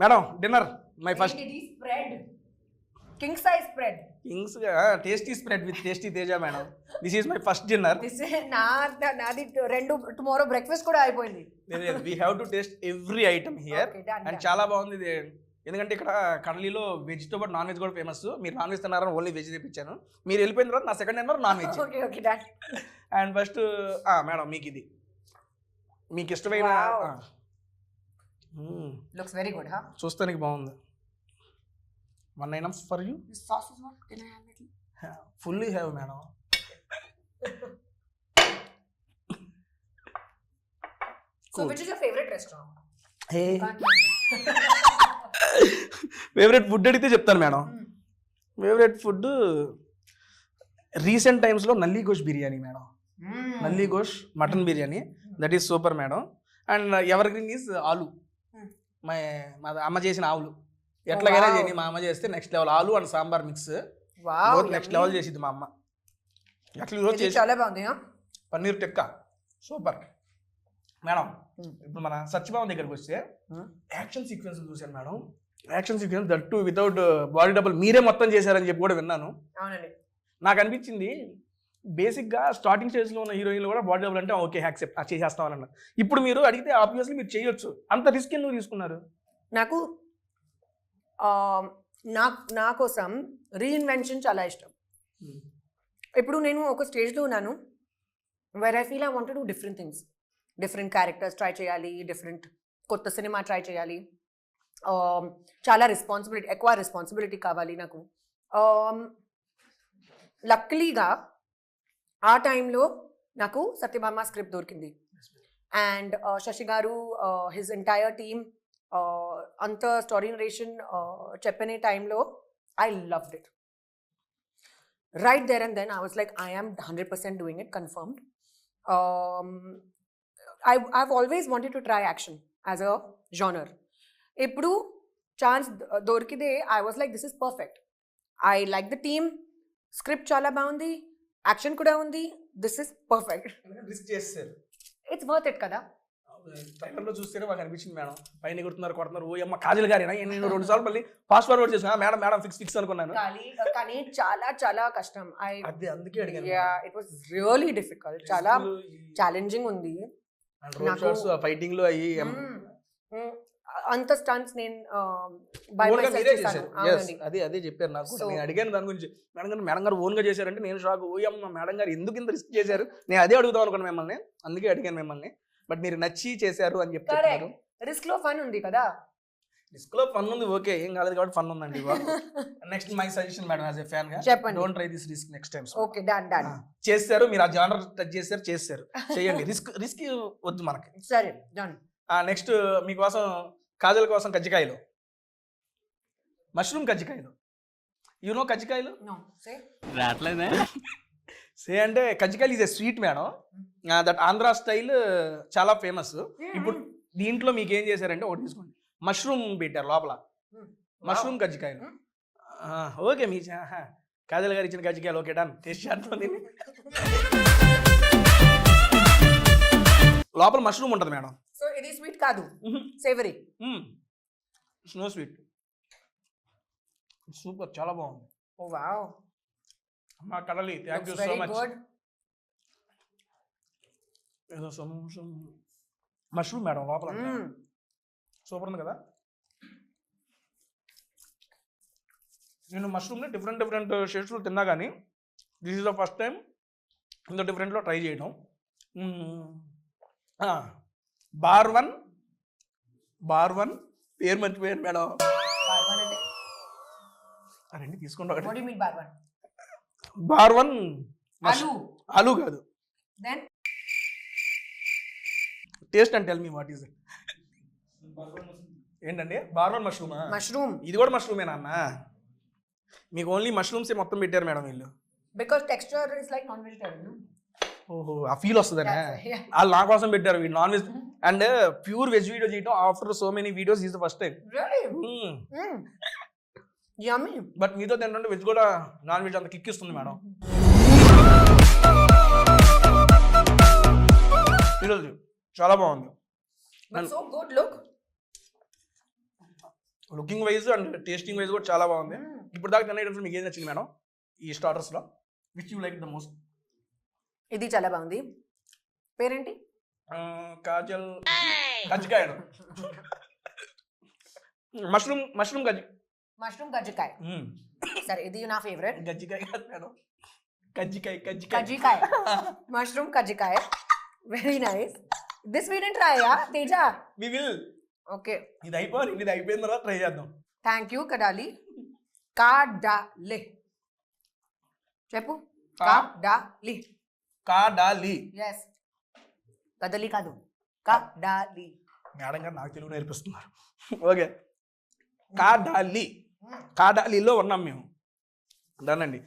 Madam dinner my first spread king size spread Kings tasty spread with tasty Teja madam. This is my first dinner. నాది రెండు tomorrow breakfast కూడా అయిపోయింది. We have to taste every item here. And చాలా బాగుంది ఇది, ఎందుకంటే ఇక్కడ కడలీలో వెజ్తో పాటు నాన్ వెజ్ కూడా ఫేమస్. మీరు నాన్ వెజ్ తిన్నారని ఓన్లీ వెజ్ తెప్పించాను. మీరు వెళ్ళిపోయిన తర్వాత నా second dinner non veg. And first madam మీకు ఇది మీకు ఇష్టమైన లుక్స్ వెరీ గుడ్. చూస్తానికి బాగుంది. 1 items for you. This sauce is what? Can I have it? Fully have, madam. So, which is your favorite restaurant? Hey. Favorite food అడిగితే చెప్తాను madam. Favourite food recent టైమ్స్లో నల్లి గోష్ biryani madam. Nalli gosht mutton biryani, that is super madam. And evergreen is aloo. మా అమ్మ చేసిన ఆవులు ఎట్లాగైనా చేయని, మా అమ్మ చేస్తే నెక్స్ట్ లెవెల్. ఆలు and sambar mix next level చేసింది మా అమ్మ. అట్లా ఈరోజు చేసి చాలా బాగుంది. Paneer tikka super madam. ఇప్పుడు మన సత్యభావం దగ్గరికి వస్తే యాక్షన్ సీక్వెన్స్ చూశాను madam. Action sequence that to without body double మీరే మొత్తం చేశారని చెప్పి కూడా విన్నాను. నాకు అనిపించింది బేసిక్గా స్టార్టింగ్ స్టేజ్లో ఉన్న హీరోయిన్లు కూడా బాడీ డబుల్ అంటే ఓకే యాక్సెప్ట్ చేసేస్తామని అన్నారు. ఇప్పుడు మీరు అడిగితే ఆబ్వియస్లీ మీరు చేయొచ్చు. అంత రిస్క్ ఎందుకు తీసుకున్నారు? నాకు నా కోసం రీఇన్వెన్షన్ చాలా ఇష్టం. ఇప్పుడు నేను ఒక స్టేజ్లో ఉన్నాను where I feel I want to do different things. Different characters try చేయాలి, డిఫరెంట్ కొత్త సినిమా ట్రై చేయాలి. చాలా ఎక్కువ రెస్పాన్సిబిలిటీ కావాలి నాకు. లక్కలీగా ఆ టైంలో నాకు సత్యభామ స్క్రిప్ట్ దొరికింది. And Sashi garu his entire team అంత స్టోరీ నరేషన్ చెప్పనే టైంలో I loved it. Right there and then I was like I am 100% doing it, confirmed. I've always wanted to try action as a genre. ఇప్పుడు chance దొరికితే I was like this is perfect. I like the team, script చాలా బాగుంది, action కూడా ఉంది, this is perfect. Risk చేస్తారు, it's worth it కదా. ట్రైలర్లో చూస్తేనే మాకు అనిపించింది మేడం. పైన కొడుతున్నారు ఓ అమ్మ కాజల్ గారేనా. నేను 2 సార్లు మళ్ళీ ఫాస్ట్ ఫార్వర్డ్ చేసాను. మేడం ఫిక్స్ అనుకున్నాను. కానీ చాలా చాలా కష్టం. అందుకే అడిగాను. ఇట్ వాస్ రియల్లీ డిఫికల్ట్, చాలా ఛాలెంజింగ్ ఉంది. ఫైటింగ్ లో అయ్యి అంత స్టంట్స్ నేను అదే చెప్పారు నాకు. నేను అడిగాను దాని గురించి. మేడం గారు ఓన్ గా చేశారంటే నేను షాక్. ఓయమ్మ మేడం గారు ఎందుకు ఇంత రిస్క్ చేశారు, నేను అదే అడుగుదాం అనుకున్నాను మిమ్మల్ని. అందుకే అడిగాను మిమ్మల్ని. బట్ మీరు నచ్చి చేశారు అని చెప్తారు. రిస్క్ లో ఫన్ ఉంది కదా. రిస్క్ లో ఫన్ ఉంది, ఓకే, ఏం కాలేదు కాబట్టి ఫన్ ఉందండి. Next my suggestion madam as a fan గా చెప్పండి. Don't try this risk next time. Okay done. చేస్తారు మీరు, ఆ జానర్ టచ్ చేస్తారు చేయండి. రిస్క్ వద్దు మనకి. సరే డన్. నెక్స్ట్ మీకోసం కాజల్ కోసం కజ్జికాయలు, మష్రూమ్ కజ్జికాయలు. యు నో కజ్జికాయలు? సే అంటే కజ్జికాయలు is a sweet madam. That Andhra style చాలా ఫేమస్. ఇప్పుడు దీంట్లో మీకు ఏం చేశారంటే ఒకటి తీసుకోండి, మష్రూమ్ పెట్టారు లోపల, మష్రూమ్ కజ్జికాయలు. ఓకే మీ కాజల్ గారు ఇచ్చిన కజ్జికాయలు ఓకే డన్. టేస్ట్ చేస్తాను. లోపల మష్రూమ్ ఉంటుంది మేడం. సో ఇది స్వీట్ కాదు, సేవరీ. స్నో స్వీట్ సూపర్, చాలా బాగుంది. ఓ వావ్ అమ్మా కడలి, thank you so much. Mushroom madam లోపల సూపర్ ఉంది కదా. నేను మష్రూమ్ని డిఫరెంట్ షేడ్స్లో తిన్నా కానీ this is the first time ఇంత డిఫరెంట్లో ట్రై చేయడం. బార్ వన్ పేరు మర్చిపోయాను మేడం. రండి తీసుకోండి. బార్ వన్ ఆలు కాదు. Taste and tell me what is it. ఏంటండి బార్ వన్ మష్రూమ్. ఇది కూడా మష్రూమేనా అన్న? మీకు ఓన్లీ మష్రూమ్స్ మొత్తం పెట్టారు మేడం వీళ్ళు. Because texture is like non vegetarian. ఓహో, ఆ ఫీల్ వస్తుందనే వాళ్ళు నా కోసం పెట్టారు. వీళ్ళు non veg and pure veg video చేయడం after so many videos is the first time. But మీతో ఏంటంటే వెజ్ కూడా నాన్ వెజ్ అంత కిక్ ఇస్తుంది మేడం. ఈరోజు చాలా బాగుంది. Looking wise and tasting wise కూడా చాలా బాగుంది. ఇప్పుడు దాకా తిన్న ఐటమ్స్ మీకు ఏది నచ్చింది మేడం ఈ స్టార్టర్స్లో, which you like the most? ఇది చాలా బాగుంది. పేరేంటి? కాజల్ కజ్జికాయ, మష్రూమ్ కజ్జికాయ. సరే, ఇది నా ఫేవరెట్. గజ్జికాయ కాదు మేడం, కజ్జికాయ. మష్రూమ్ కజ్జికాయ, very nice. This we didn't try yeah Teja? We will. Okay, ఇది అయిపోయిన తర్వాత ట్రై చేద్దాం. Thank you కడాలి. కాడాలి చెప్పు. కాడాలి. ఎస్, కదలి కాదు, కాడాలి. మేడం గారు నాకు తెలుగు నేర్పిస్తున్నారు. ఓకే, కాడాలిలో ఉన్నాం మేము. దానండి